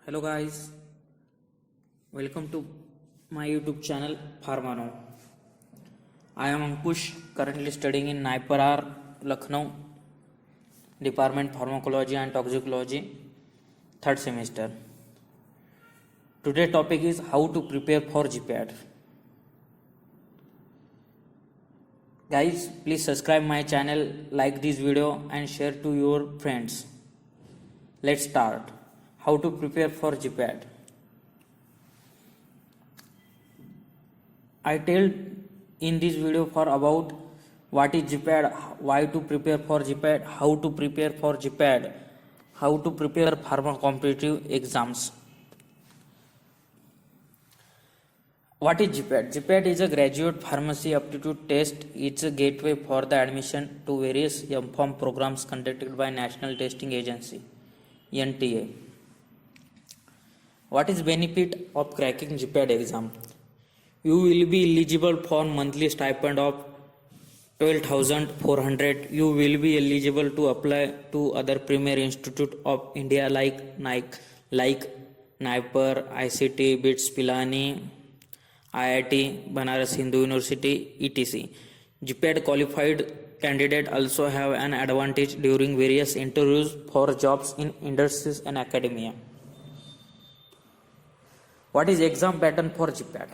Hello guys, welcome to my YouTube channel Pharmano. I am Ankush, currently studying in Naiparar, Lucknow, Department Pharmacology and Toxicology, third semester. Today topic is how to prepare for GPAT. Guys, please subscribe my channel, like this video and share to your friends. Let's start. How to prepare for GPAT. I tell in this video for about what is GPAT, why to prepare for GPAT, how to prepare for GPAT, how to prepare pharma competitive exams. What is GPAT? GPAT is a graduate pharmacy aptitude test. It's a gateway for the admission to various M.Pharm programs conducted by National Testing Agency, NTA. What is benefit of cracking GPAT exam? You will be eligible for monthly stipend of 12,400. You will be eligible to apply to other premier institute of India like NIPER, ICT, BITS Pilani, IIT, Banaras Hindu University, etc. GPAT qualified candidate also have an advantage during various interviews for jobs in industries and academia. What is exam pattern for GPAT?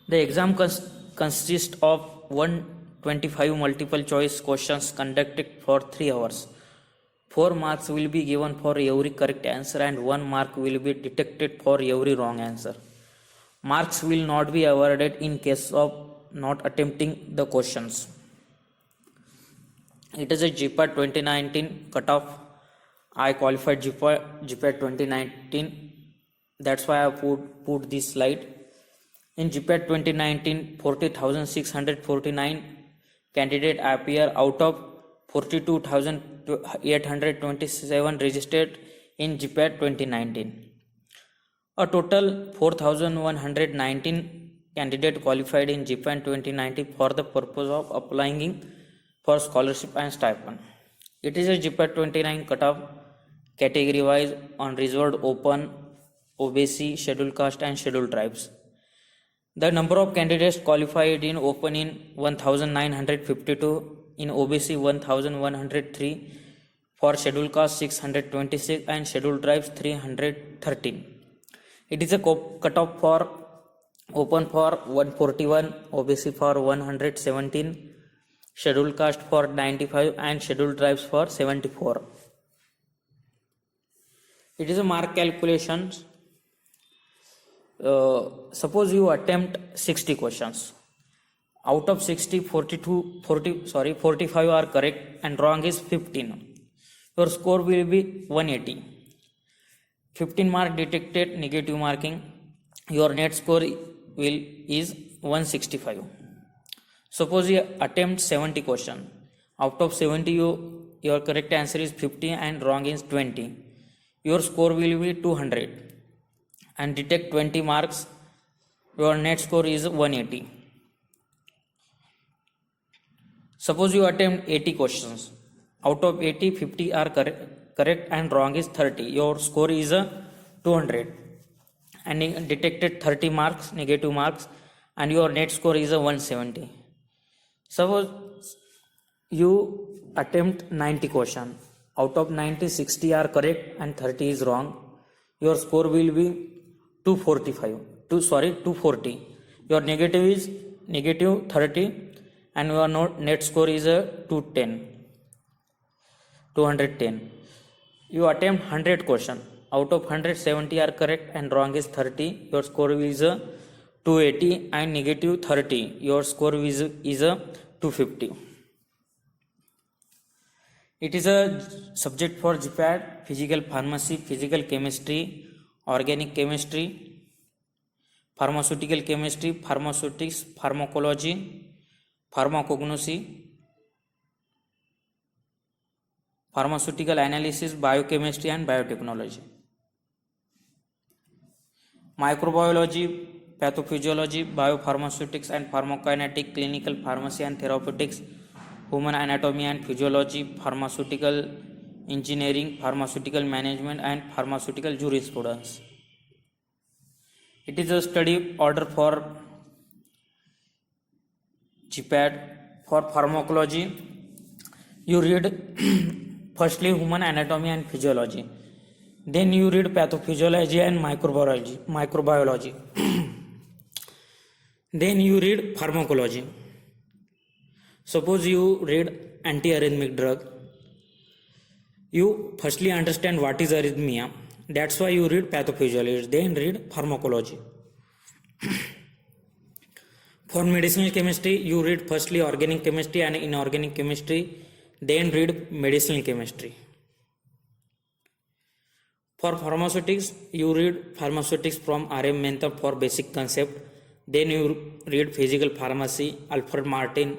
The exam consists of 125 multiple choice questions conducted for 3 hours. 4 marks will be given for every correct answer and 1 mark will be deducted for every wrong answer. Marks will not be awarded in case of not attempting the questions. It is a GPAT 2019 cutoff. I qualified GPAT 2019. That's why I put this slide. In GPAT 2019, 40,649 candidates appear out of 42,827 registered in GPAT 2019. A total 4,119 candidates qualified in GPAT 2019 for the purpose of applying for scholarship and stipend. It is a GPAT 29 cutoff category wise on reserved, open, OBC, scheduled caste and scheduled tribes. The number of candidates qualified in open in 1,952, in OBC 1,103, for scheduled caste 626 and scheduled tribes 313. It is a cutoff for open for 141, OBC for 117, scheduled caste for 95 and scheduled tribes for 74. It is a mark calculation. Suppose you attempt 60 questions. Out of 60, 45 are correct and wrong is 15. Your score will be 180. 15 mark detected negative marking. Your net score is 165. Suppose you attempt 70 questions. Out of 70, your correct answer is 50 and wrong is 20. Your score will be 200. And detect 20 marks, your net score is 180. Suppose you attempt 80 questions. Out of 80, 50 are correct and wrong is 30. Your score is 200. And detected 30 marks, negative marks, and your net score is 170. Suppose you attempt 90 questions. Out of 90, 60 are correct and 30 is wrong. Your score will be 240. Your negative is negative 30 and your net score is 210. You attempt 100 questions. Out of 100, 70 are correct and wrong is 30. Your score is 280 and negative 30. Your score is 250. It is a subject for GPAT: physical pharmacy, physical chemistry, organic chemistry, pharmaceutical chemistry, pharmaceutics, pharmacology, pharmacognosy, pharmaceutical analysis, biochemistry and biotechnology, microbiology, pathophysiology, biopharmaceutics and pharmacokinetic, clinical pharmacy and therapeutics, human anatomy and physiology, pharmaceutical engineering, pharmaceutical management, and pharmaceutical jurisprudence. It is a study order for GPAT. For pharmacology, you read firstly human anatomy and physiology, then you read pathophysiology and microbiology. Then you read pharmacology. Suppose you read antiarrhythmic drug, you firstly understand what is arrhythmia. That's why you read pathophysiology, then read pharmacology. For medicinal chemistry, you read firstly organic chemistry and inorganic chemistry, then read medicinal chemistry. For pharmaceutics, you read pharmaceutics from R.M. Mehta for basic concept, then you read physical pharmacy, Alfred Martin,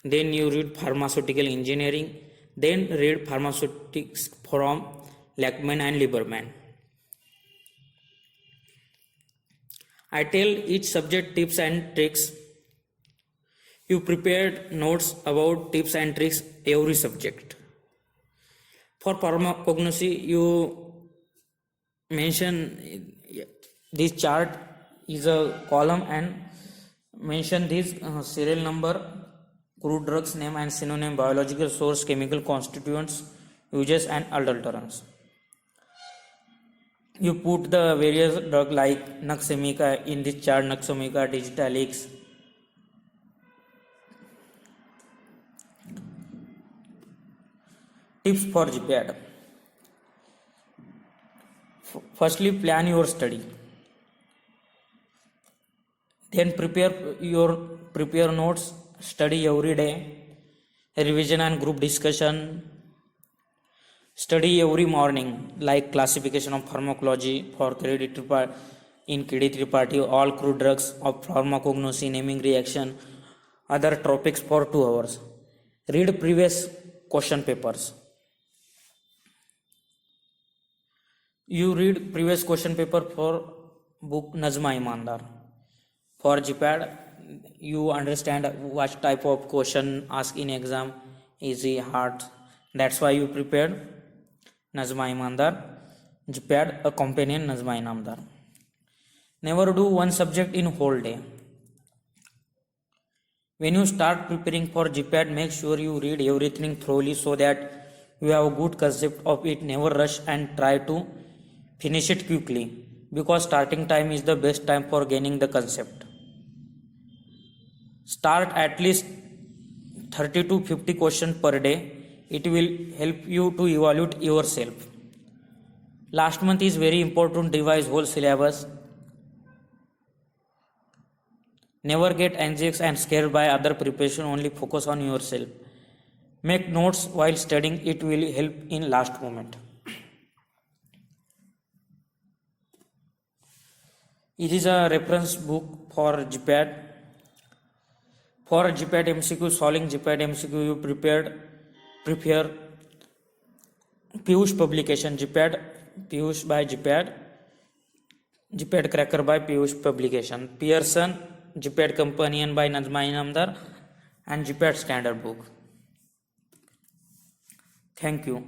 then you read pharmaceutical engineering, then read pharmaceutics from Lackman and Lieberman. I tell each subject tips and tricks. You prepared notes about tips and tricks every subject. For pharmacognosy, you mention this chart is a column and mention this serial number, crude drugs name and synonym, biological source, chemical constituents, uses and adulterants. You put the various drug like Nux vomica in this chart, Nux vomica, Digitalis. Tips for GPAT. Firstly, plan your study. Then prepare notes, study every day, revision and group discussion. Study every morning, like classification of pharmacology for in KD Tripathi, all crude drugs of pharmacognosy, naming reaction, other topics for 2 hours. Read previous question papers. You read previous question paper for book Nazma Imandar. For GPAT, you understand what type of question asked in exam, easy, hard. That's why you prepared Nazma Imandar. GPAT, a companion Nazma Imandar. Never do one subject in whole day. When you start preparing for GPAT, make sure you read everything thoroughly so that you have a good concept of it. Never rush and try to finish it quickly, because starting time is the best time for gaining the concept. Start at least 30 to 50 questions per day. It will help you to evaluate yourself. Last month is very important. Revise whole syllabus. Never get anxious and scared by other preparation. Only focus on yourself. Make notes while studying. It will help in last moment. It is a reference book for GPAT. For GPAT MCQ, solving GPAT MCQ, you prepare Piyush publication, GPAT, Piyush by GPAT, GPAT Cracker by Piyush publication, Pearson, GPAT Companion by Nazma Inamdar, and GPAT Standard Book. Thank you.